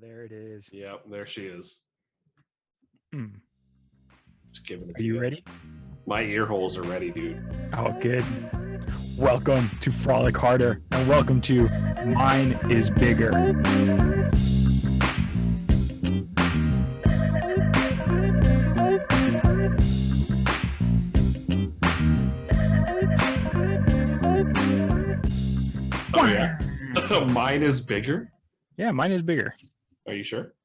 there it is. Yep, there she is. Hmm. Just giving it Are to you ready? My ear holes are ready, dude. Oh, good. Welcome to Frolic Harder, and welcome to Mine is Bigger. Oh, yeah. Mine is bigger? Yeah, mine is bigger. Are you sure?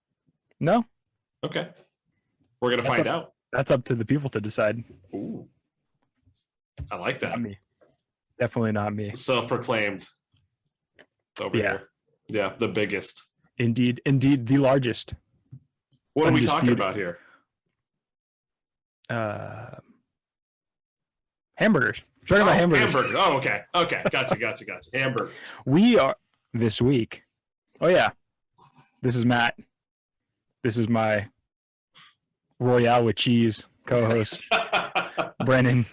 No, Okay. We're going to find out. that's up to the people to decide. Ooh. I like that. Not me. Definitely not me. Self-proclaimed. Over here. Yeah, the biggest. Indeed, the largest. What are we talking Undisputed. about here? Hamburgers. Talking about hamburgers. Hamburgers. Oh, okay. Okay. Gotcha. Hamburgers. We are this week. Oh yeah. This is Matt. This is my Royale with cheese co-host, Brennan.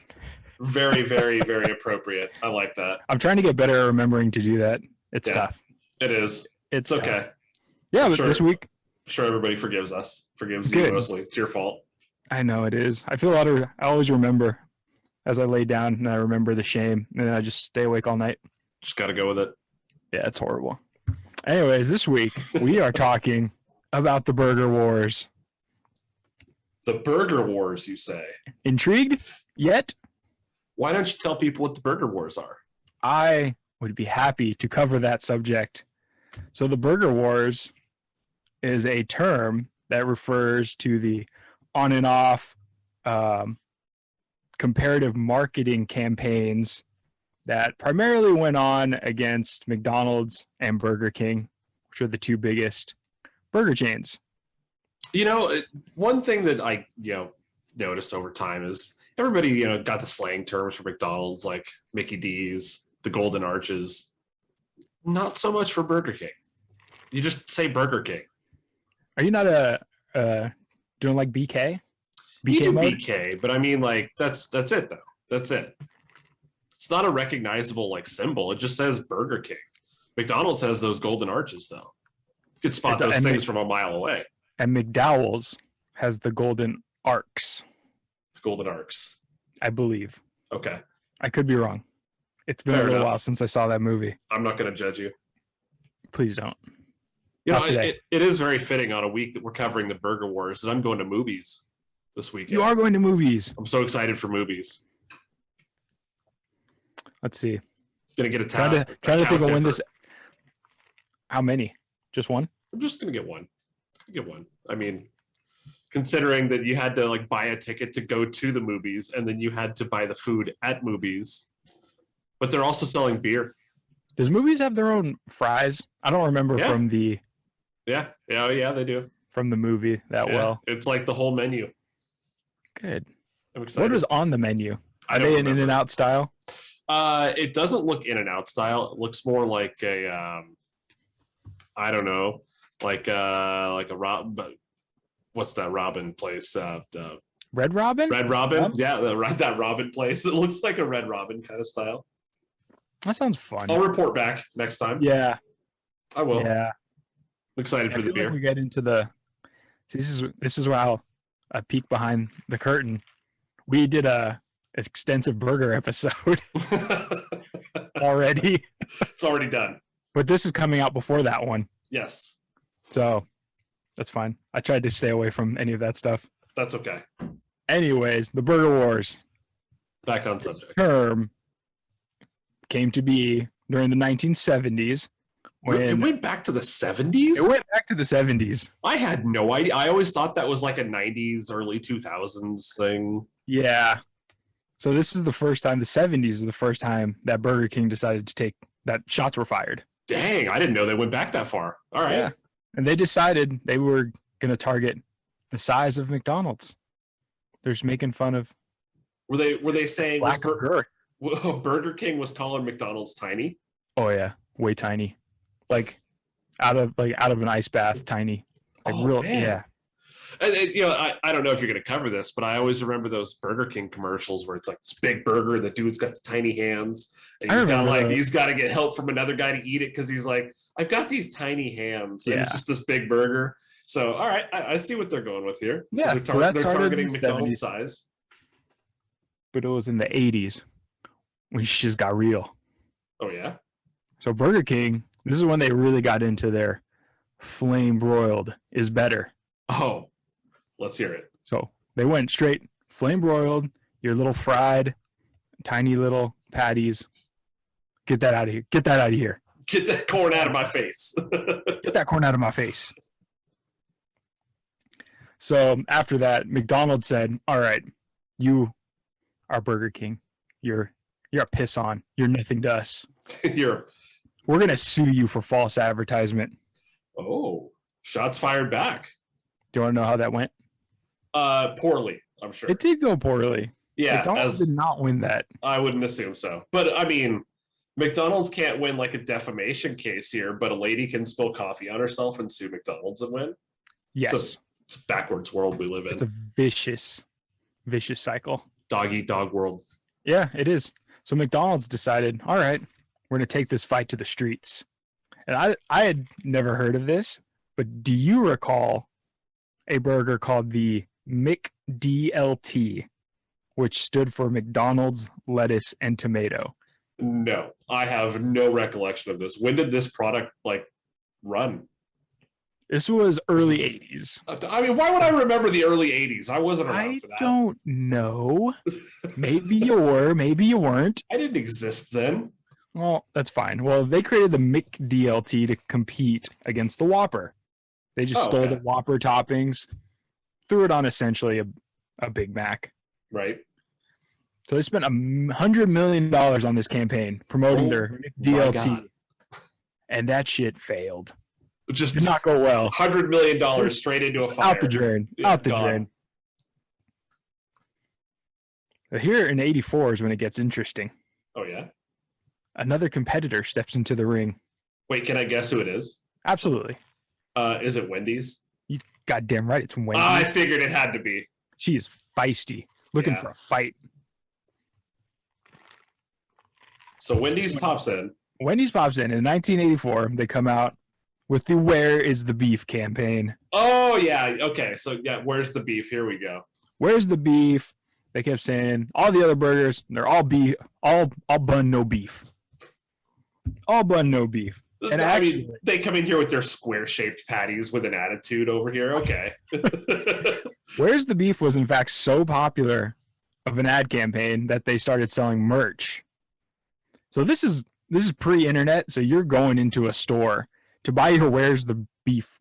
Very, very, very appropriate. I like that. I'm trying to get better at remembering to do that. It's tough. It is. It's okay. Tough. Yeah, but Sure. this week. I'm sure everybody forgives us. Forgives Good. you mostly. It's your fault. I know it is. I feel I always remember as I lay down and I remember the shame and then I just stay awake all night. Just got to go with it. Yeah, it's horrible. Anyways, this week we are talking about the Burger Wars. The Burger Wars, you say? Intrigued yet? Why don't you tell people what the Burger Wars are? I would be happy to cover that subject. So the Burger Wars is a term that refers to the on and off comparative marketing campaigns that primarily went on against McDonald's and Burger King, which are the two biggest burger chains. You know, one thing that I noticed over time is everybody got the slang terms for McDonald's, like Mickey D's, the Golden Arches. Not so much for Burger King. You just say Burger King. Are you not doing like BK? You do mode? BK, but I mean, like that's it though. That's it. It's not a recognizable like symbol. It just says Burger King. McDonald's has those Golden Arches though. You could spot those things from a mile away. And McDowell's has the Golden Arcs. The Golden Arcs, I believe. Okay. I could be wrong. It's been a little while since I saw that movie. I'm not going to judge you. Please don't. You know, it is very fitting on a week that we're covering the Burger Wars, and I'm going to movies this weekend. You are going to movies. I'm so excited for movies. Let's see. Gonna get a trying to think of when this. How many? Just one? I'm just gonna get one. I mean, considering that you had to like buy a ticket to go to the movies, and then you had to buy the food at movies, but they're also selling beer. Does movies have their own fries? I don't remember from the. Yeah, they do. From the movie well. It's like the whole menu. Good. I'm excited. What was on the menu? Are they an In-N-Out style? It doesn't look In-N-Out style. It looks more like a, I don't know, like a Rob. What's that Robin place? The Red Robin. Red Robin. Yeah, that Robin place. It looks like a Red Robin kind of style. That sounds fun. I'll report back next time. Yeah, I will. Yeah, I'm excited for the beer. Like we get into the. This is wow, a peek behind the curtain. We did a extensive burger episode already. It's already done. But this is coming out before that one. Yes. So that's fine. I tried to stay away from any of that stuff. That's okay. Anyways, the Burger Wars. Back on subject. Term came to be during the 1970s. When it went back to the 70s? It went back to the 70s. I had no idea. I always thought that was like a 90s, early 2000s thing. Yeah. So this is the first time, the 70s is the first time that Burger King decided to take, that shots were fired. Dang, I didn't know they went back that far. All right. Yeah. And they decided they were going to target the size of McDonald's. They're just making fun of. Were they saying lack of girth? Burger King was calling McDonald's tiny? Oh yeah, way tiny. Like out of an ice bath, tiny. Like real, man. Yeah. And, I don't know if you're going to cover this, but I always remember those Burger King commercials where it's like this big burger, the dude's got the tiny hands, and he's got to get help from another guy to eat it because he's like, I've got these tiny hands, and Yeah. it's just this big burger. So, all right, I see what they're going with here. Yeah, so so that they're started in targeting the McDonald's 70s. size. But it was in the 80s when she just got real. Oh yeah. So Burger King, this is when they really got into their flame broiled is better. Oh, let's hear it. So they went straight flame broiled, your little fried, tiny little patties. Get that out of here. Get that out of here. Get that corn out of my face. Get that corn out of my face. So after that, McDonald's said, all right, you are Burger King. You're a piss on. You're nothing to us. We're going to sue you for false advertisement. Oh, shots fired back. Do you want to know how that went? Poorly, I'm sure. It did go poorly. Yeah, McDonald's did not win that. I wouldn't assume so. But I mean, McDonald's can't win like a defamation case here, but a lady can spill coffee on herself and sue McDonald's and win. Yes. It's a backwards world we live in. It's a vicious cycle. Dog eat dog world. Yeah, it is. So McDonald's decided, all right, we're going to take this fight to the streets. And I had never heard of this, but do you recall a burger called the McDLT, which stood for McDonald's lettuce and tomato? No, I have no recollection of this. When did this product run? This was early 80s. I mean, why would I remember the early 80s? I wasn't around for that. I don't know. Maybe you were, maybe you weren't. I didn't exist then. Well, that's fine. Well, they created the McDLT to compete against the Whopper. They just stole the Whopper toppings, threw it on essentially a Big Mac. Right. So they spent $100 million on this campaign promoting their McDLT. And that shit failed. Just did not go well. $100 million straight into a fire. Out the drain. Yeah, out the drain. But here in 84 is when it gets interesting. Oh, yeah? Another competitor steps into the ring. Wait, can I guess who it is? Absolutely. Is it Wendy's? You goddamn right, it's Wendy's. I figured it had to be. She is feisty, looking for a fight. So Wendy's pops in. Wendy's pops in. In 1984, they come out with the "Where is the beef" campaign. Oh yeah, okay. So yeah, where's the beef? Here we go. Where's the beef? They kept saying all the other burgers, they're all beef, all bun, no beef. All bun, no beef. And I mean, they come in here with their square-shaped patties with an attitude over here. Okay. Where's the beef was in fact so popular of an ad campaign that they started selling merch. So this is pre-internet, so you're going into a store to buy your "Where's the beef"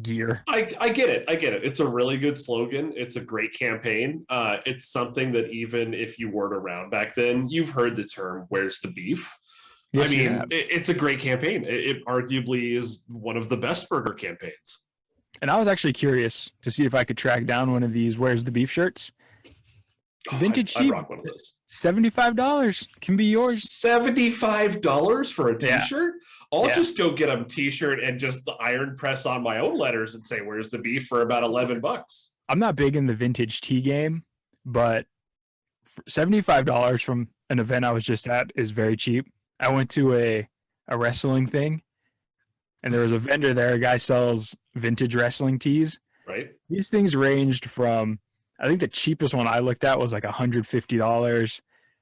gear. I get it. It's a really good slogan. It's a great campaign. It's something that even if you weren't around back then, you've heard the term "Where's the beef?" Yes, I mean, it's a great campaign. It arguably is one of the best burger campaigns. And I was actually curious to see if I could track down one of these "Where's the beef" shirts. Vintage cheap. I'd rock one of those. $75 can be yours. $75 for a t-shirt? Yeah. I'll just go get a t-shirt and just the iron press on my own letters and say, "Where's the beef?" for about $11. I'm not big in the vintage tea game, but $75 from an event I was just at is very cheap. I went to a wrestling thing, and there was a vendor there. A guy sells vintage wrestling tees. Right. These things ranged from, I think the cheapest one I looked at was like $150.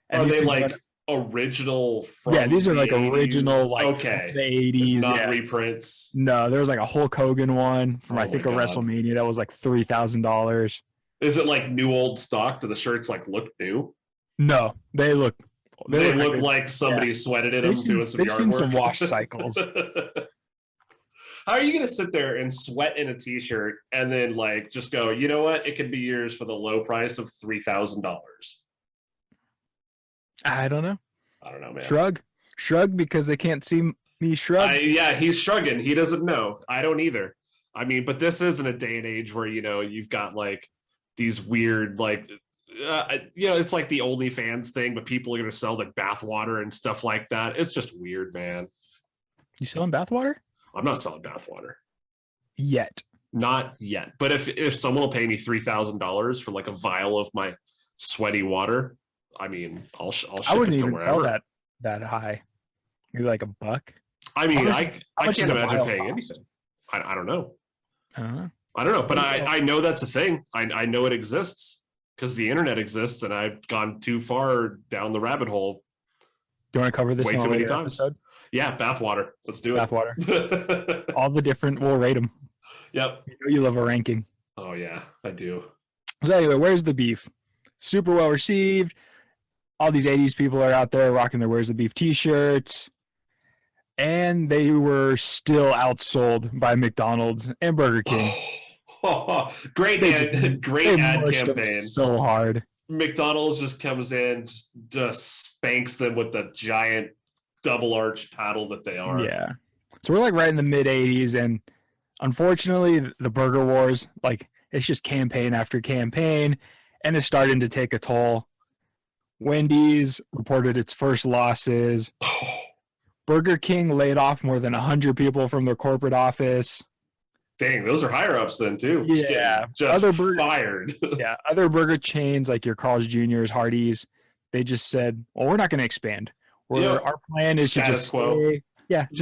And are they like original from yeah, these are the like 80s? original, like okay. the 80s. Not reprints. No, there was like a Hulk Hogan one from I think a WrestleMania that was like $3,000. Is it like new old stock? Do the shirts like look new? No, they look like somebody sweated in them doing some yard work. They've seen some wash cycles. How are you going to sit there and sweat in a t-shirt and then like just go, you know what? It could be yours for the low price of $3,000. I don't know. I don't know, man. Shrug because they can't see me shrug. Yeah, he's shrugging. He doesn't know. I don't either. I mean, but this isn't a day and age where, you've got like these weird, like, it's like the OnlyFans thing, but people are going to sell like bathwater and stuff like that. It's just weird, man. You selling bathwater? I'm not selling bathwater yet. Not yet. But if someone will pay me $3,000 for like a vial of my sweaty water, I mean, I'll ship I wouldn't it to even wherever. sell that high. Maybe like $1. I mean, I much can't does a imagine mile paying cost? anything. I don't know. Uh, I don't know, but Yeah. I know that's a thing. I know it exists because the internet exists, and I've gone too far down the rabbit hole do you want to cover this way in a too many later times. episode? Yeah, bathwater. Let's do Bathwater. it. All the different, we'll rate them. Yep. You know you love a ranking. Oh yeah, I do. So anyway, where's the beef? Super well received. All these 80s people are out there rocking their Where's the Beef t-shirts. And they were still outsold by McDonald's and Burger King. Great ad mushed them campaign. so hard. McDonald's just comes in, just spanks them with the giant double arch paddle that they are. Yeah. So we're like right in the mid 80s, and unfortunately the burger wars, like it's just campaign after campaign, and it's starting to take a toll. Wendy's reported its first losses. Burger King laid off more than 100 people from their corporate office. Dang, those are higher ups then too. Yeah. Just Other fired. Yeah, other burger chains like your Carl's Jr.'s, Hardee's, they just said, well, we're not going to expand. Our plan is to just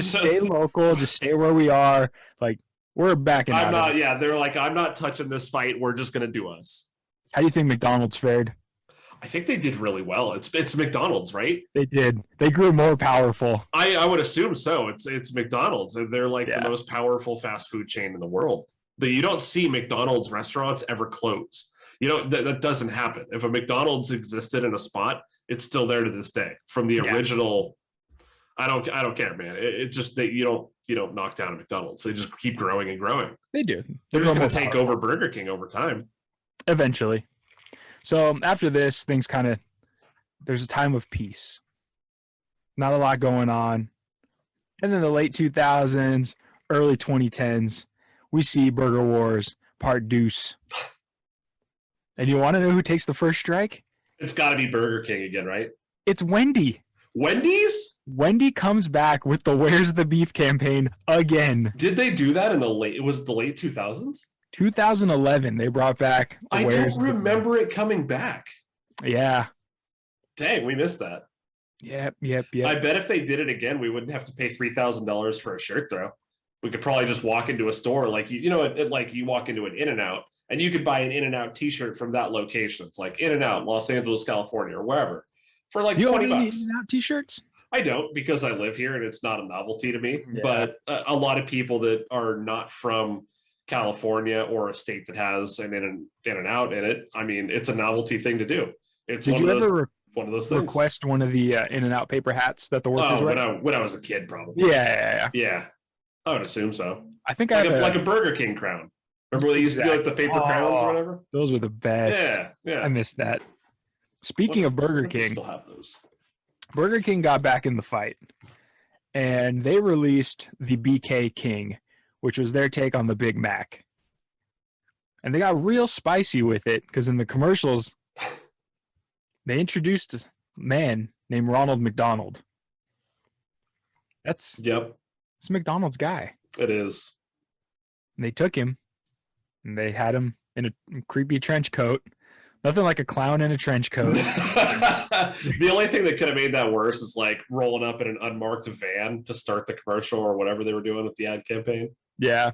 stay local, just stay where we are. Like, we're backing out of it. Yeah, they're like, I'm not touching this fight. We're just going to do us. How do you think McDonald's fared? I think they did really well. It's McDonald's, right? They did. They grew more powerful. I would assume so. It's McDonald's. They're like the most powerful fast food chain in the world. You don't see McDonald's restaurants ever close. You know, that doesn't happen. If a McDonald's existed in a spot, it's still there to this day. From the original, I don't care, man. It's just that you don't knock down a McDonald's. They just keep growing and growing. They do. They're just going to take over Burger King over time. Eventually. So after this, there's a time of peace. Not a lot going on. And then the late 2000s, early 2010s, we see Burger Wars Part Deuce. And you want to know who takes the first strike? It's got to be Burger King again, right? It's Wendy. Wendy's? Wendy comes back with the Where's the Beef campaign again. Did they do that in the late 2000s? 2011, they brought back. I don't remember it coming back. Yeah. Dang, we missed that. Yep. I bet if they did it again, we wouldn't have to pay $3,000 for a shirt throw. We could probably just walk into a store like like you walk into an In-N-Out and you could buy an In-N-Out t-shirt from that location. It's like In-N-Out, Los Angeles, California, or wherever for like $20. In-N-Out t-shirts? I don't, because I live here and it's not a novelty to me. Yeah. But a lot of people that are not from California or a state that has an In-N-Out in it, I mean, it's a novelty thing to do. It's one of those things. Request one of the In-N-Out paper hats that the workers wear? When I was a kid, probably. Yeah. I would assume so. I think like a Burger King crown. Remember when they used to do like the paper crowns or whatever? Those were the best. Yeah. I missed that. Speaking of Burger King, still have those. Burger King got back in the fight, and they released the BK King, which was their take on the Big Mac. And they got real spicy with it because in the commercials, they introduced a man named Ronald McDonald. It's McDonald's guy. It is. And they took him, and they had him in a creepy trench coat. Nothing like a clown in a trench coat. The only thing that could have made that worse is like rolling up in an unmarked van to start the commercial or whatever they were doing with the ad campaign. Yeah.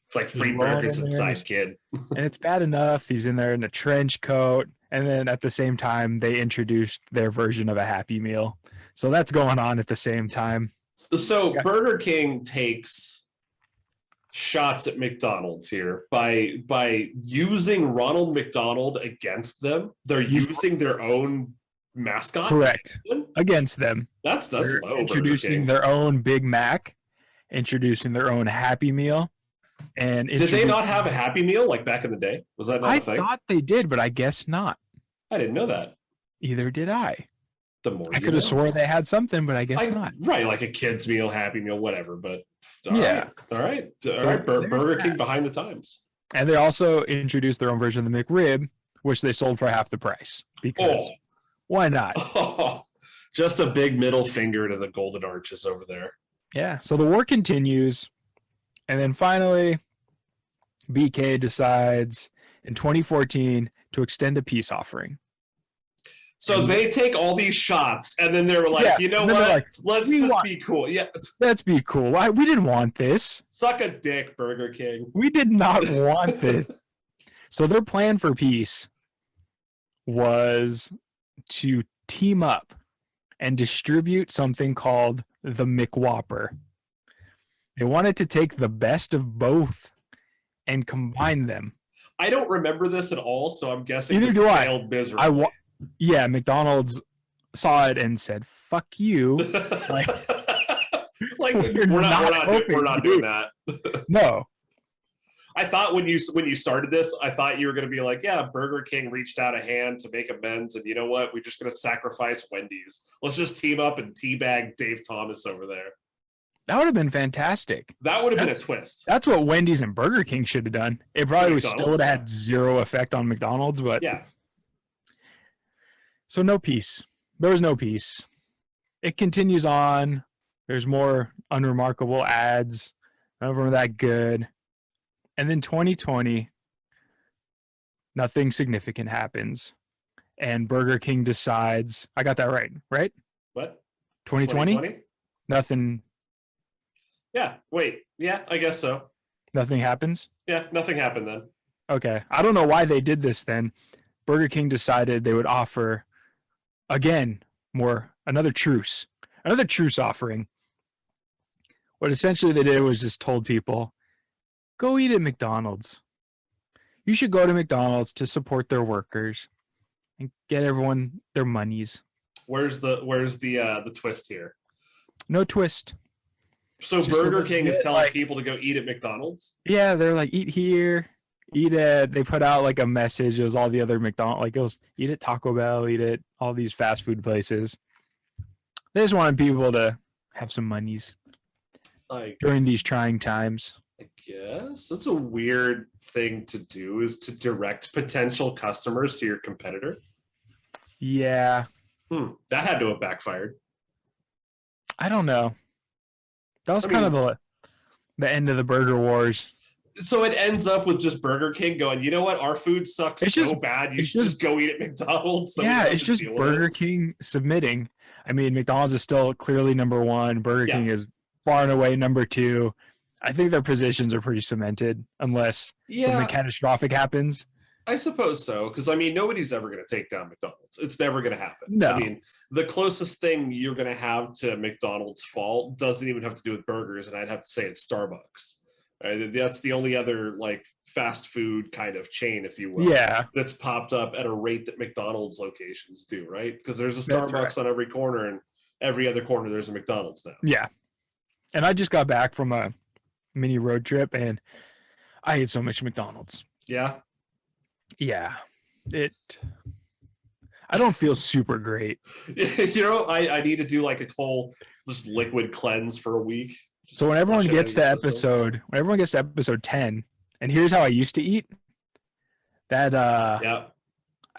It's like free burgers inside, kid. And it's bad enough. He's in there in a trench coat. And then at the same time, they introduced their version of a Happy Meal. So that's going on at the same time. So Burger King takes shots at McDonald's here by using Ronald McDonald against them. They're using their own mascot. Correct. Against them. That's low. Introducing their own Big Mac, introducing their own Happy Meal. And did they not have a Happy Meal like back in the day? Was that not a thing? I thought they did, but I guess not. I didn't know that. Either did I. I could have swore they had something, but I guess not. Right, like a kid's meal, Happy Meal, whatever. But all right. Burger King behind the times. And they also introduced their own version of the McRib, which they sold for half the price. Because why not? Just a big middle finger to the Golden Arches over there. Yeah. So the war continues, and then finally, BK decides in 2014 to extend a peace offering. So they take all these shots, and then they were like, Yeah, you know and then what? they're like, Let's "We just want- be cool. Yeah, Let's be cool. We didn't want this. suck a dick, Burger King. We did not want this." So their plan for peace was to team up and distribute something called the McWhopper. They wanted to take the best of both and combine them. I don't remember this at all, so I'm guessing Neither this do I. failed miserably. Yeah, McDonald's saw it and said, "Fuck you." Like, we're not doing that. No. I thought when you started this, I thought you were going to be like, yeah, Burger King reached out a hand to make amends, and you know what? We're just going to sacrifice Wendy's. Let's just team up and teabag Dave Thomas over there. That would have been fantastic. That would have been a twist. That's what Wendy's and Burger King should have done. It probably still would have had zero effect on McDonald's, but yeah. So no peace. There was no peace. It continues on. There's more unremarkable ads. None of them are that good. And then 2020, nothing significant happens. And Burger King decides, I got that right? What? 2020? Nothing. Yeah, wait. Yeah, I guess so. Nothing happens? Yeah, nothing happened then. Okay. I don't know why they did this then. Burger King decided they would offer, again, another truce offering. What essentially they did was just told people, go eat at McDonald's. You should go to McDonald's to support their workers and get everyone their monies. Where's the twist here? No twist. So Just Burger King is telling like, people to go eat at McDonald's? Yeah, they're like, eat here, eat at, they put out like a message. It was all the other McDonald's, like it was eat at Taco Bell, eat at all these fast food places. They just wanted people to have some monies during these trying times. I guess that's a weird thing to do, is to direct potential customers to your competitor. Yeah. That had to have backfired. I don't know. That was kind of the end of the burger wars. So it ends up with just Burger King going, you know what? Our food sucks so bad. You should just go eat at McDonald's. So yeah, it's just Burger King submitting. I mean, McDonald's is still clearly number one. Burger King is far and away number two. I think their positions are pretty cemented unless something catastrophic happens. I suppose so, because I mean, nobody's ever going to take down McDonald's. It's never going to happen. No. I mean, the closest thing you're going to have to McDonald's fall doesn't even have to do with burgers, and I'd have to say it's Starbucks. Right? That's the only other like fast food kind of chain, if you will, that's popped up at a rate that McDonald's locations do, right? Because there's a Starbucks on every corner, and every other corner there's a McDonald's now. Yeah. And I just got back from a mini road trip, and I ate so much McDonald's. Yeah. Yeah. I don't feel super great. You know, I need to do like a whole just liquid cleanse for a week. So when everyone gets to episode 10, and here's how I used to eat. That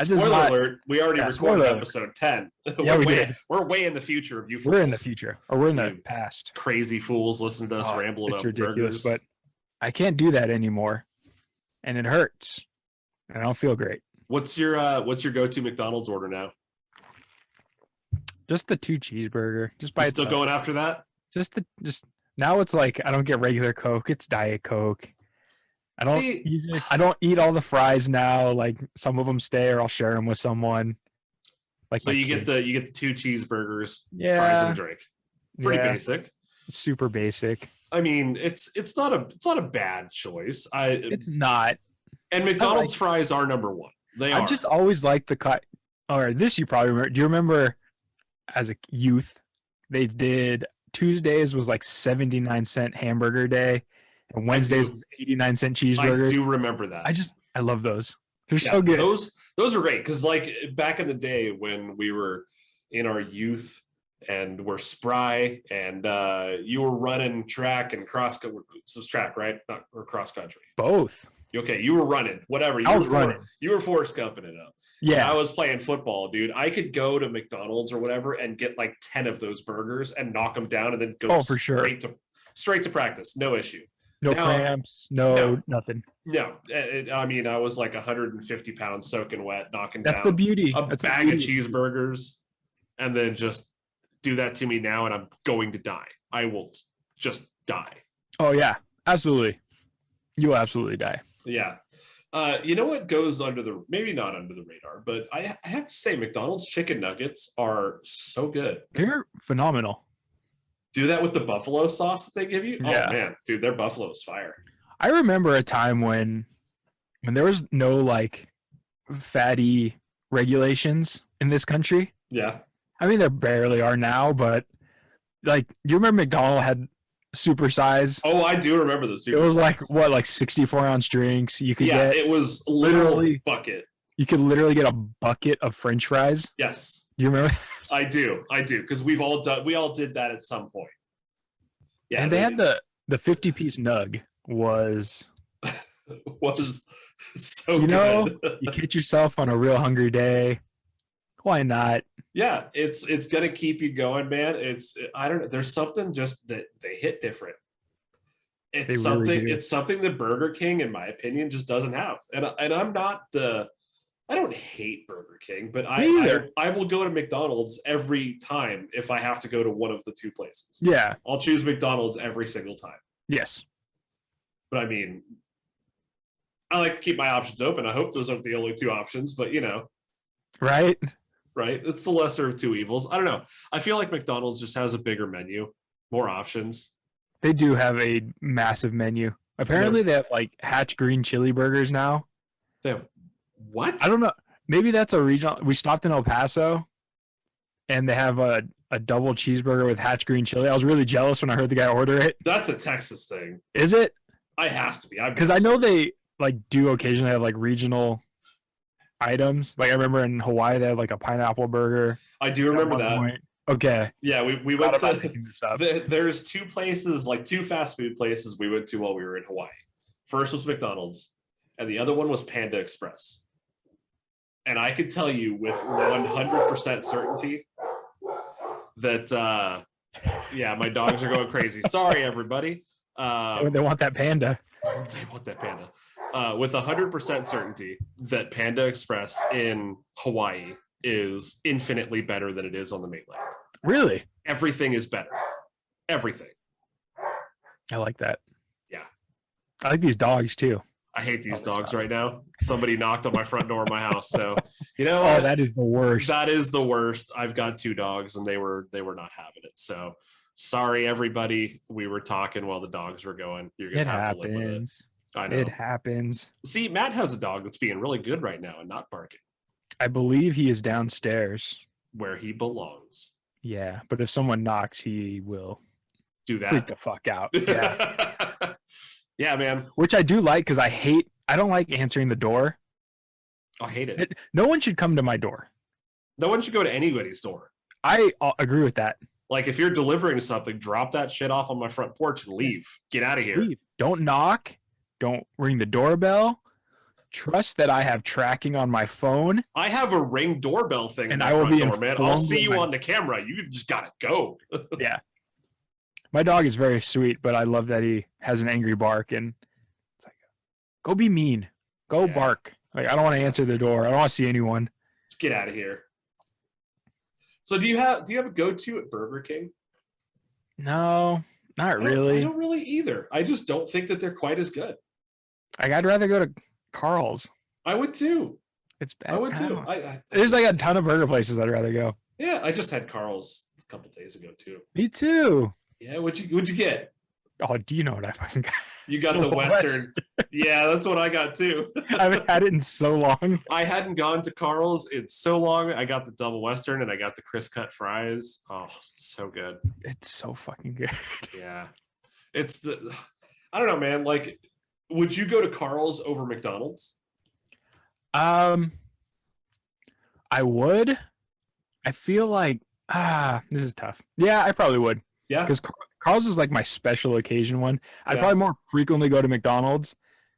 Spoiler alert, we already recorded episode 10. Yeah, we did. We're way in the future of you fools. We're in the future. Or we're in the past. Crazy fools listen to us ramble about ridiculous, burgers. But I can't do that anymore. And it hurts. And I don't feel great. What's your go-to McDonald's order now? Just the 2 cheeseburger. Just by still going after that? Just now it's like I don't get regular Coke, it's Diet Coke. I don't eat all the fries now. Like some of them stay, or I'll share them with someone. Like so you get the 2 cheeseburgers, yeah, fries, and a drink. Pretty basic. Super basic. I mean, it's not a bad choice. It's not. And McDonald's fries are number one. I just always liked the cut. Or this you probably remember. Do you remember as a youth they did Tuesdays was like 79-cent hamburger day, and Wednesdays was 89-cent cheeseburgers? I do remember that. I love those. They're so good. Those are great, because like back in the day when we were in our youth and we're spry, and you were running track and cross country. So it's track, right? Not or cross country. Both. Okay, you were running. Whatever. You were Forrest Gumping it up. Yeah, I was playing football, dude. I could go to McDonald's or whatever and get like 10 of those burgers and knock them down, and then go for sure straight to practice, no issue. No Now, cramps, no nothing. no, I mean, I was like 150 pounds soaking wet, knocking That's the down beauty. a That's the bag of beauty. cheeseburgers, and then just do that to me now, and I'm going to die. I will just die. Oh yeah, absolutely. You will absolutely die. Yeah. You know what goes under the, maybe not under the radar, but I have to say McDonald's chicken nuggets are so good. They're phenomenal. Do that with the buffalo sauce that they give you. Yeah. Oh man, dude, their buffalo is fire. I remember a time when there was no like fatty regulations in this country. Yeah. I mean, there barely are now, but like, you remember McDonald's had super size? Oh, I do remember the super. It was size. like what, like 64-ounce drinks. You could Yeah, get it was literally bucket. You could literally get a bucket of French fries. Yes, You remember? I do, because we all did that at some point. Yeah, And they had the 50-piece nug was so you know, good. you catch yourself on a real hungry day. Why not? Yeah, it's gonna keep you going, man. I don't know. There's something just that they hit different. It's something that Burger King, in my opinion, just doesn't have. And I'm not I don't hate Burger King, but I will go to McDonald's every time if I have to go to one of the two places. Yeah. I'll choose McDonald's every single time. Yes. But I mean, I like to keep my options open. I hope those aren't the only two options, but Right? right? It's the lesser of two evils. I don't know. I feel like McDonald's just has a bigger menu, more options. They do have a massive menu. Apparently, they have like Hatch green chili burgers now. They have what? I don't know. Maybe that's a regional. We stopped in El Paso, and they have a double cheeseburger with Hatch green chili. I was really jealous when I heard the guy order it. That's a Texas thing. Is it? It has to be. Because I know they like do occasionally have like regional items. Like I remember in Hawaii they had like a pineapple burger. I do remember that. Point. Okay. Yeah, we went to. There's two places, like two fast food places we went to while we were in Hawaii. First was McDonald's, and the other one was Panda Express. And I could tell you with 100% certainty that, yeah, my dogs are going crazy. Sorry, everybody. They want that panda. They want that panda. With 100% certainty that Panda Express in Hawaii is infinitely better than it is on the mainland. Really? Everything is better. Everything. I like that. Yeah. I like these dogs too. I hate these dogs right now. Somebody knocked on my front door of my house. So, oh, that is the worst. That is the worst. I've got two dogs and they were not having it. So sorry, everybody. We were talking while the dogs were going. You're going to have to live with it. I know. It happens. See, Matt has a dog that's being really good right now and not barking. I believe he is downstairs. Where he belongs. Yeah, but if someone knocks, he will do that. Freak the fuck out. Yeah. Yeah, man. Which I do like because I don't like answering the door. I hate it. No one should come to my door. No one should go to anybody's door. I agree with that. Like if you're delivering something, drop that shit off on my front porch and leave. Get out of here. Leave. Don't knock. Don't ring the doorbell. Trust that I have tracking on my phone. I have a Ring doorbell thing and on I my will front be door, man. I'll see you on the camera. You just gotta go. Yeah. My dog is very sweet, but I love that he has an angry bark and it's like, go be mean. Go bark. Like I don't want to answer the door. I don't want to see anyone. Just get out of here. So do you have a go-to at Burger King? No, not really. I don't really either. I just don't think that they're quite as good. Like I'd rather go to Carl's. I would too. It's bad. I would too. There's like a ton of burger places I'd rather go. Yeah, I just had Carl's a couple days ago too. Me too. Yeah, what'd you get? Oh, do you know what I fucking got? You got the Western. Yeah, that's what I got too. I haven't had it in so long. I hadn't gone to Carl's in so long. I got the double Western and I got the crisp cut fries. Oh, so good. It's so fucking good. Yeah. I don't know, man. Like, would you go to Carl's over McDonald's? I would. I feel like this is tough. Yeah, I probably would. Yeah. Because Carl's is like my special occasion one. I'd probably more frequently go to McDonald's,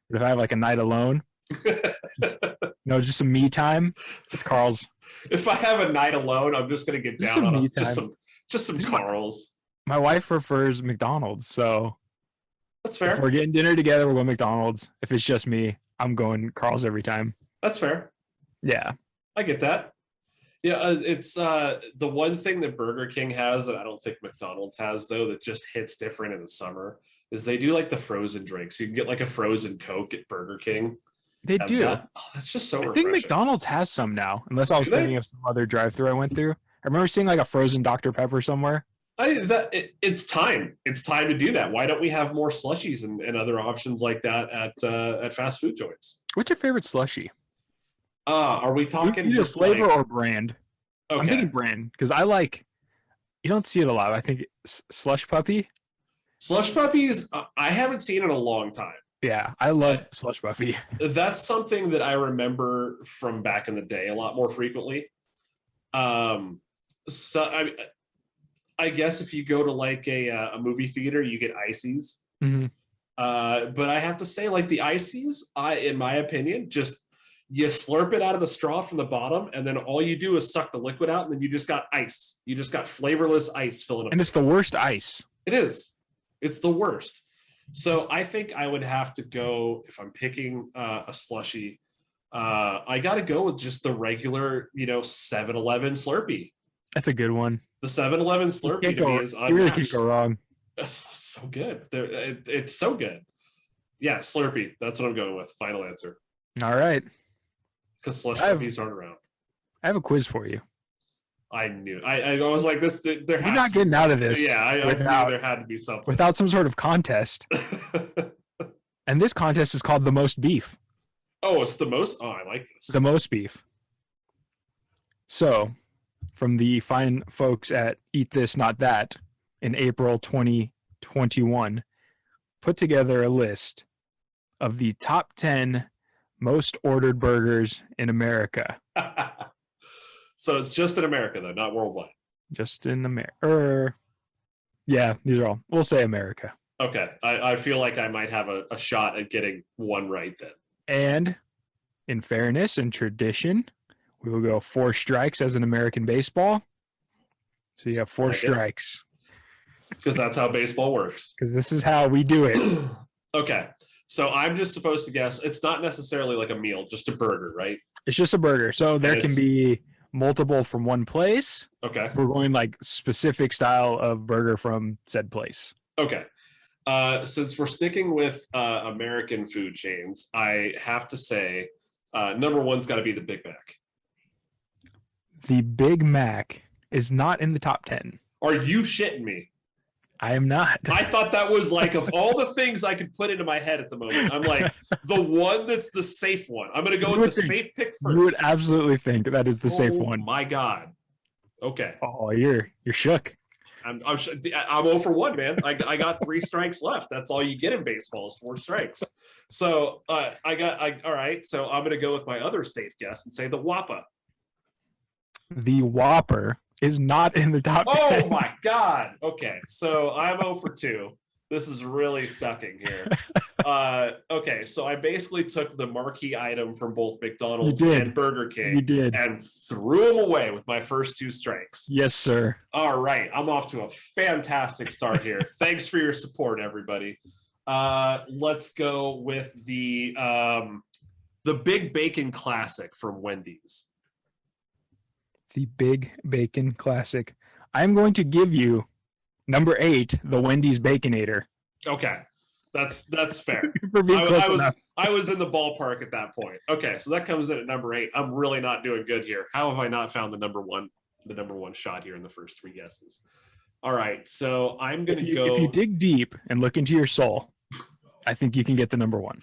but if I have like a night alone, just some me time, it's Carl's. If I have a night alone, I'm just gonna get down on just some Carl's. My wife prefers McDonald's, so That's If fair. we're getting dinner together, we'll go McDonald's. If it's just me, I'm going Carl's every time. That's fair. Yeah. I get that. Yeah, it's the one thing that Burger King has that I don't think McDonald's has though that just hits different in the summer is they do like the frozen drinks. You can get like a frozen Coke at Burger King. They And do. that's just so I think refreshing. McDonald's has some now, unless I was Do they? thinking of some other drive-through I went through. I remember seeing like a frozen Dr. Pepper somewhere. It's time. It's time to do that. Why don't we have more slushies and other options like that at fast food joints? What's your favorite slushie? Are we talking Either just flavor like or brand? I'm okay? thinking brand because I like. You don't see it a lot. I think Slush Puppy. Slush puppies. I haven't seen in a long time. Yeah, I love Slush Puppy. That's something that I remember from back in the day a lot more frequently. So I guess if you go to like a movie theater, you get ices. Mm-hmm. But I have to say, like the ices, in my opinion, just you slurp it out of the straw from the bottom, and then all you do is suck the liquid out, and then you just got ice. You just got flavorless ice filling up. And it's the worst ice. It is. It's the worst. So I think I would have to go if I'm picking a slushie. I got to go with just the regular, 7-Eleven Slurpee. That's a good one. The 7-Eleven Slurpee to me is unmatched. You really can't go wrong. It's so good. It's so good. Yeah, Slurpee. That's what I'm going with. Final answer. All right. Because slush puppies aren't around. I have a quiz for you. I knew. I was like, this. There You're not getting out of this. Yeah, I knew there had to be something without some sort of contest. And this contest is called the most beef. Oh, it's the most. Oh, I like this. The most beef. So, from the fine folks at Eat This Not That in April 2021, put together a list of the top 10 most ordered burgers in America. So it's just in America, though, not worldwide. Just in America. Yeah, these are all. We'll say America. Okay. I feel like I might have a shot at getting one right then. And in fairness and tradition, we will go 4 strikes as an American baseball. So you have 4 strikes. Because that's how baseball works. Because this is how we do it. Okay. So I'm just supposed to guess. It's not necessarily like a meal, just a burger, right? It's just a burger. So there can be multiple from one place. Okay. We're going like specific style of burger from said place. Okay. Since we're sticking with American food chains, I have to say number one's got to be the Big Mac. The Big Mac is not in the top 10. Are you shitting me? I am not. I thought that was like, of all the things I could put into my head at the moment, I'm like, the one that's the safe one. I'm going to go with the safe pick first. You would absolutely think that is the safe one. Oh my God. Okay. Oh, you're shook. I'm 0 for 1, man. I got 3 strikes left. That's all you get in baseball is 4 strikes. So all right. So I'm going to go with my other safe guess and say the Whopper. The Whopper is not in the top 10. Oh my God. Okay. So I'm 0 for 2. This is really sucking here. Okay. So I basically took the marquee item from both McDonald's and Burger King. You did. And threw them away with my first 2 strikes. Yes, sir. All right. I'm off to a fantastic start here. Thanks for your support, everybody. Let's go with the Big Bacon Classic from Wendy's. The Big Bacon Classic. I'm going to give you number 8, the Wendy's Baconator. Okay. That's fair. For being close enough. I was in the ballpark at that point. Okay, so that comes in at number 8. I'm really not doing good here. How have I not found the number one shot here in the first 3 guesses? All right, so I'm going to go. If you dig deep and look into your soul, I think you can get the number 1.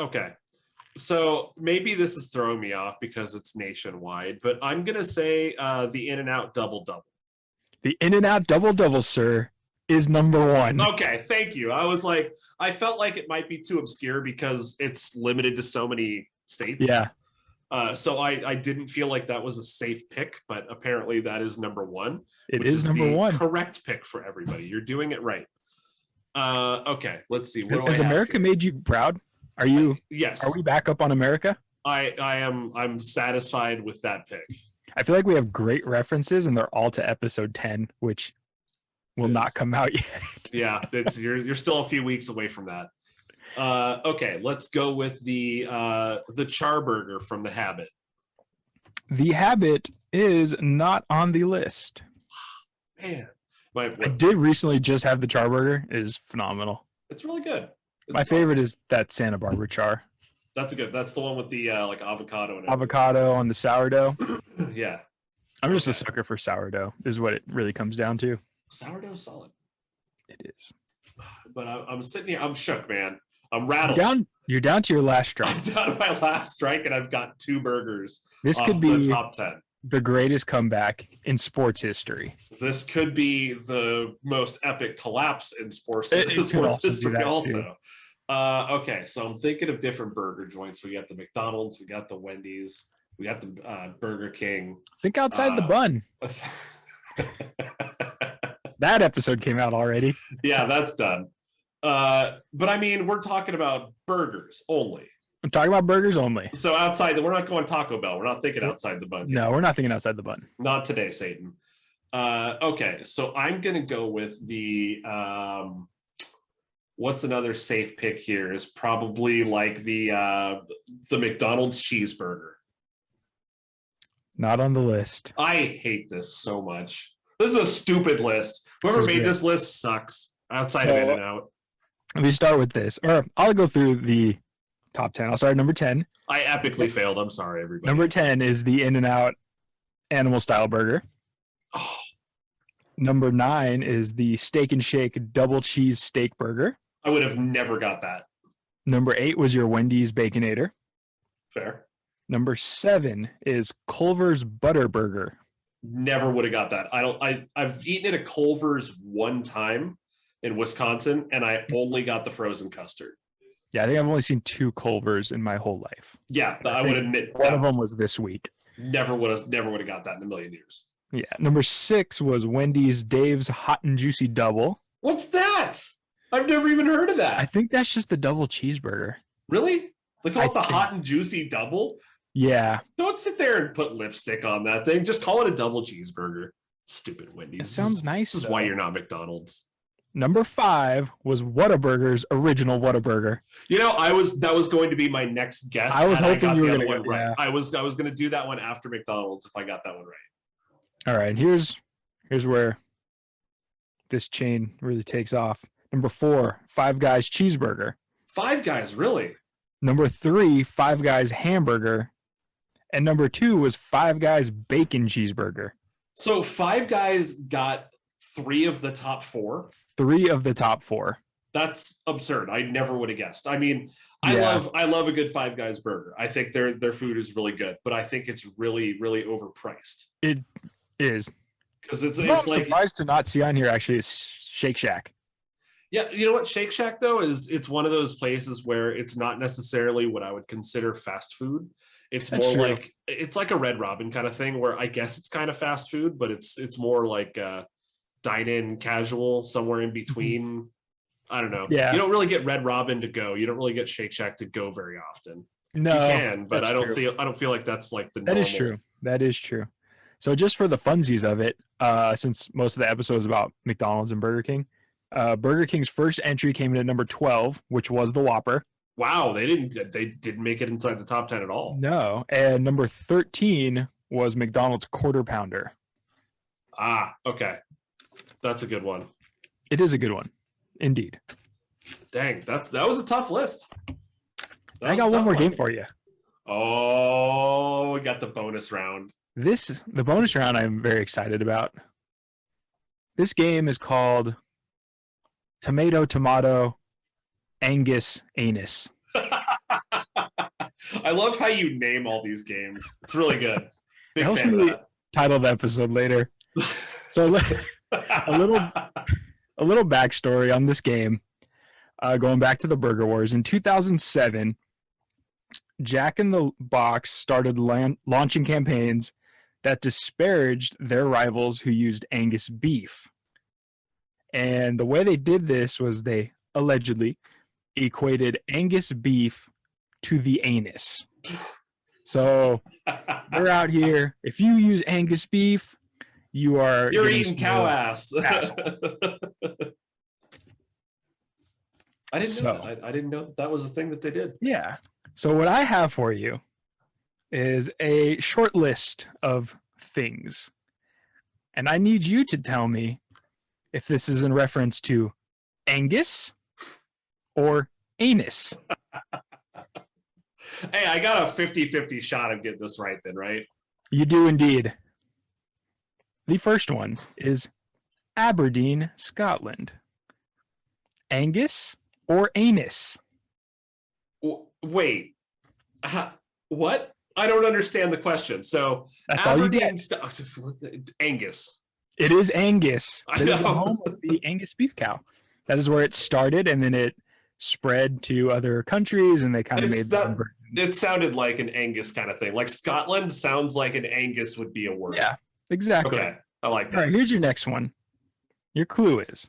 Okay. So maybe this is throwing me off because it's nationwide, but I'm going to say the In-N-Out Double Double. The In-N-Out Double Double, sir, is number 1. Okay, thank you. I felt like it might be too obscure because it's limited to so many states. Yeah. So I didn't feel like that was a safe pick, but apparently that is number 1. It is number 1. Correct pick for everybody. You're doing it right. Okay, let's see. What Has America made you proud? Are you? Yes. Are we back up on America? I am. I'm satisfied with that pick. I feel like we have great references, and they're all to episode 10, which will not come out yet. Yeah, you're still a few weeks away from that. Okay, let's go with the char burger from The Habit. The Habit is not on the list. Man, I did recently just have the char burger. It is phenomenal. It's really good. My favorite is that Santa Barbara char. That's that's the one with the like avocado and avocado on the sourdough. Yeah. I'm just a sucker for sourdough, is what it really comes down to. Sourdough's solid. It is. But I'm sitting here, I'm shook, man. I'm rattled. You're down to your last strike. I'm down to my last strike, and I've got 2 burgers. This could be the top 10. The greatest comeback in sports history. This could be the most epic collapse in sports history also. Okay, so I'm thinking of different burger joints. We got the McDonald's, we got the Wendy's, we got the Burger King. Think outside the bun. That episode came out already. Yeah, that's done. But I mean, we're talking about burgers only. I'm talking about burgers only. So we're not going Taco Bell. We're not thinking outside the bun. No, we're not thinking outside the bun. Not today, Satan. Okay, so I'm gonna go with the what's another safe pick here is probably like the McDonald's cheeseburger. Not on the list. I hate this so much. This is a stupid list. Whoever made this list sucks. Outside of In-N-Out. Let me start with this. Or I'll go through the top 10. I'll start at number 10. I epically failed. I'm sorry, everybody. Number 10 is the In-N-Out Animal Style Burger. Oh. Number 9 is the Steak and Shake Double Cheese Steak Burger. I would have never got that. Number 8 was your Wendy's Baconator. Fair. Number 7 is Culver's Butter Burger. Never would have got that. I've eaten at a Culver's one time in Wisconsin, and I only got the frozen custard. Yeah, I think I've only seen 2 Culvers in my whole life. Yeah, I would admit one of them was this week. Never would have got that in a million years. Yeah. Number 6 was Wendy's Dave's Hot and Juicy Double. What's that? I've never even heard of that. I think that's just the double cheeseburger. Really? They call it the Hot and Juicy Double? Yeah. Don't sit there and put lipstick on that thing. Just call it a double cheeseburger. Stupid Wendy's. That sounds nice. This is why you're not McDonald's. Number 5 was Whataburger's original Whataburger. You know, that was going to be my next guess. I was hoping you were going to get right. I was going to do that one after McDonald's if I got that one right. All right, here's where this chain really takes off. Number 4, Five Guys Cheeseburger. Five Guys, really? Number 3, Five Guys Hamburger. And number 2 was Five Guys Bacon Cheeseburger. So Five Guys got 3 of the top 4? 3 of the top 4. That's absurd. I never would have guessed. I mean, I love a good Five Guys burger. I think their food is really good, but I think it's really, really overpriced. It is. Because it's like surprised to not see on here actually is Shake Shack. Yeah, you know what? Shake Shack, though, it's one of those places where it's not necessarily what I would consider fast food. It's more like it's like a Red Robin kind of thing where I guess it's kind of fast food, but it's more like dine-in casual, somewhere in between. I don't know. Yeah. You don't really get Red Robin to go. You don't really get Shake Shack to go very often. No, you can, but I don't feel like that's like the normal. That is true. So just for the funsies of it, since most of the episode is about McDonald's and Burger King, Burger King's first entry came in at number 12, which was the Whopper. Wow, they didn't make it inside the top 10 at all. No, and number 13 was McDonald's Quarter Pounder. Ah, okay. That's a good one. It is a good one. Indeed. Dang, that was a tough list. I got one more game for you. Oh, we got the bonus round. The bonus round I'm very excited about. This game is called Tomato Angus Anus. I love how you name all these games. It's really good. Big fan of that. Title the episode later. So a little backstory on this game. Going back to the Burger Wars in 2007, Jack in the Box started launching campaigns that disparaged their rivals who used Angus beef. And the way they did this was they allegedly equated Angus beef to the anus. So they're out here. If you use Angus beef, you are You're getting eating cow spoiled. ass. Asshole. I didn't know So that. I didn't know that that was a thing that they did. yeah. So what I have for you is a short list of things, and I need you to tell me if this is in reference to Angus or anus. Hey, I got a 50-50 shot of getting this right then, right? You do indeed. The first one is Aberdeen, Scotland. Angus or anus? Wait. What? I don't understand the question. So That's all you get. Angus. It is Angus. I That is the know. home of the Angus beef cow. That is where it started, and then it spread to other countries, and they kind of It's made their own that. version. It sounded like an Angus kind of thing. Like Scotland sounds like an Angus would be a word. Yeah, exactly. Okay. I like All that. right, here's your next one. Your clue is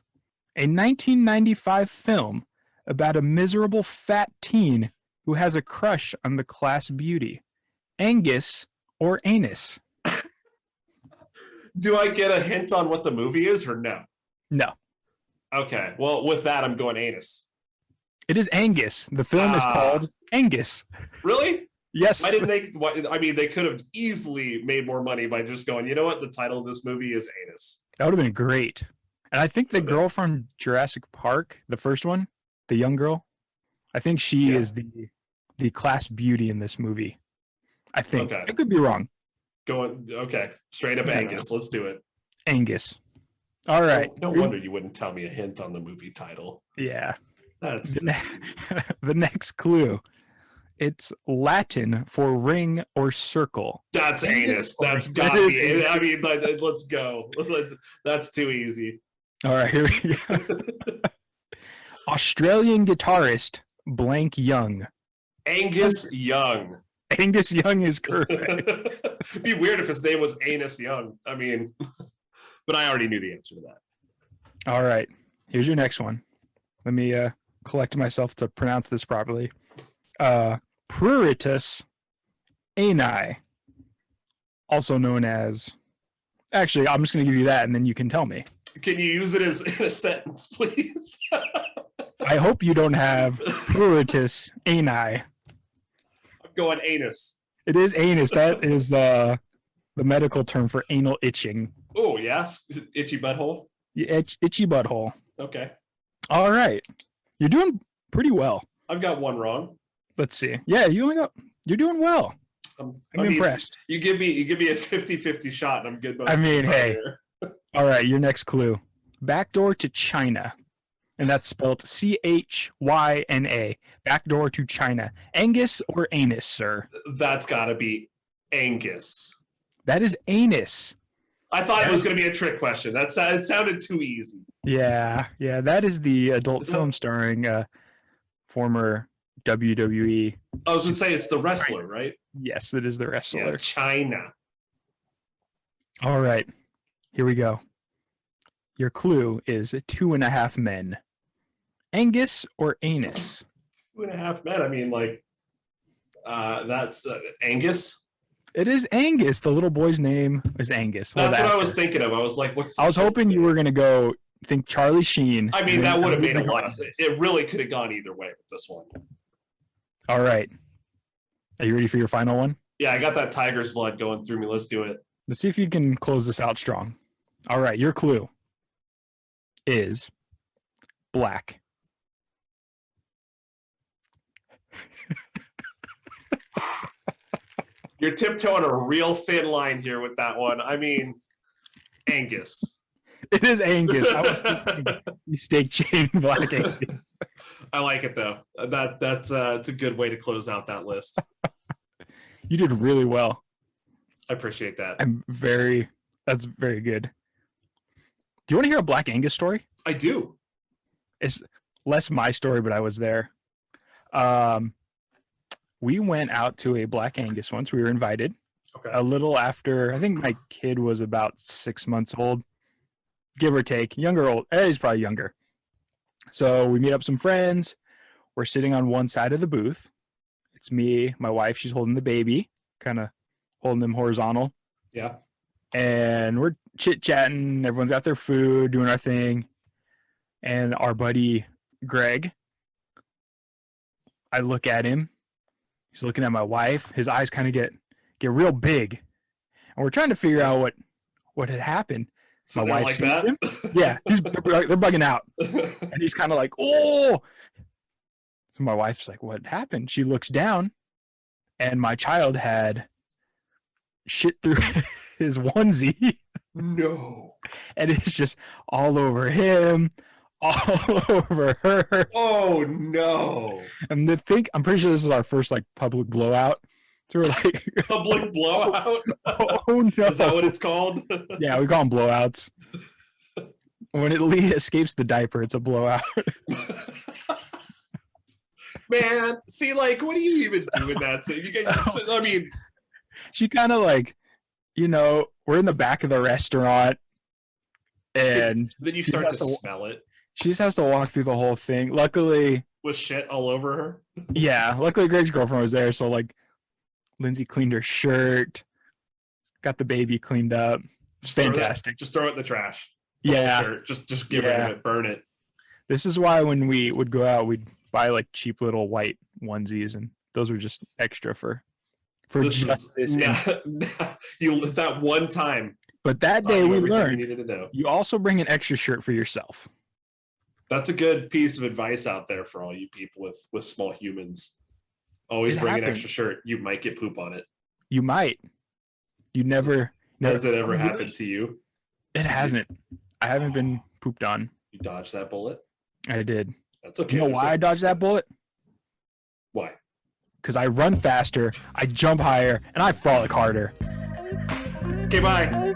a 1995 film about a miserable fat teen who has a crush on the class beauty. Angus or anus? Do I get a hint on what the movie is or no? No, Okay. Well, with that, I'm going anus. it is Angus. The film is called Angus. Really? Yes. Why didn't they? I mean, they could have easily made more money by just going, you know what? The title of this movie is anus. That would have been great. And I think the girl from Jurassic Park, the first one, the young girl, I think she is the class beauty in this movie. I think. Okay. I could be wrong. Okay. Straight up Angus. Let's do it. Angus. All right. No wonder you wouldn't tell me a hint on the movie title. Yeah. That's The next clue. It's Latin for ring or circle. that's anus. That's That gotta is be. anus. I mean, let's go. That's too easy. All right, here we go. Australian guitarist Blank Young. Angus Young. Angus Young is correct. It'd be weird if his name was Anus Young. I mean, but I already knew the answer to that. All right, here's your next one. Let me collect myself to pronounce this properly. Pruritus ani, also known as. Actually, I'm just going to give you that, and then you can tell me. Can you use it as in a sentence, please? I hope you don't have pruritus ani. I'm going anus. It is anus. That is the medical term for anal itching. Oh, yes. Itchy butthole. Itchy butthole. Okay. All right. You're doing pretty well. I've got one wrong. Let's see. Yeah, you're doing well. I'm impressed. You give me a 50-50 shot and I'm good. I mean, hey. All right, your next clue. Backdoor to China. And that's spelled Chyna. Backdoor to China. Angus or anus, sir? That's got to be Angus. That is anus. I thought it was going to be a trick question. It sounded too easy. Yeah. That is the adult film starring former WWE. I was going to say it's the wrestler, right? Yes, it is the wrestler. Yeah, China. All right, here we go. Your clue is 2.5 men. Angus or anus? 2.5 men. I mean, like, that's Angus. It is Angus. The little boy's name is Angus. That's what I was thinking of. I was like, what's? I was hoping you were going to go think Charlie Sheen. I mean, that would have made a lot of sense. It really could have gone either way with this one. All right. Are you ready for your final one? Yeah, I got that tiger's blood going through me. Let's do it. Let's see if you can close this out strong. All right, your clue is black. You're tiptoeing a real thin line here with that one. I mean, Angus. It is Angus. I was thinking you steak chain black Angus. I like it though. That's it's a good way to close out that list. You did really well. I appreciate that. That's very good. Do you want to hear a black Angus story? I do. It's less my story, but I was there. We went out to a black Angus once. We were invited. Okay. A little after, I think my kid was about 6 months old, give or take. Younger, old. He's probably younger. So we meet up some friends. We're sitting on one side of the booth. It's me, my wife. She's holding the baby, kind of holding him horizontal. Yeah. And we're chit chatting. Everyone's got their food, doing our thing. And our buddy Greg, I look at him. He's looking at my wife. His eyes kind of get real big, and we're trying to figure out what had happened. So My they're wife like sees that. him. Yeah, they're bugging out, and he's kind of like, oh. So my wife's like, what happened? She looks down, and my child had shit through his onesie, No. and it's just all over him, all over her. Oh no. And I'm pretty sure this is our first like public blowout. So we're like, Public blowout. oh no. Is that what it's called? Yeah, we call them blowouts. When it escapes the diaper, it's a blowout. Man, see, like, what do you even do in that? So you get, I mean, She kind of like, we're in the back of the restaurant, and then you she start has to to- smell it she just has to walk through the whole thing. Luckily, with shit all over her. luckily Greg's girlfriend was there, so like, Lindsay cleaned her shirt, got the baby cleaned up. It's fantastic. Just throw it in the trash. The whole Yeah, shirt. Just get rid of it. Burn it. this is why when we would go out, we'd buy like cheap little white onesies, and those were just extra for This just is this. you that one time. But that day we everything learned you needed to know. you also bring an extra shirt for yourself. That's a good piece of advice out there for all you people with small humans. Always It bring an happens. extra shirt. You might get poop on it. You might. You never. Has it ever Really? happened to you? It hasn't. I haven't been pooped on. You dodged that bullet? I did. That's okay. You know why I dodged that bullet? Why? Because I run faster, I jump higher, and I frolic harder. Okay, bye.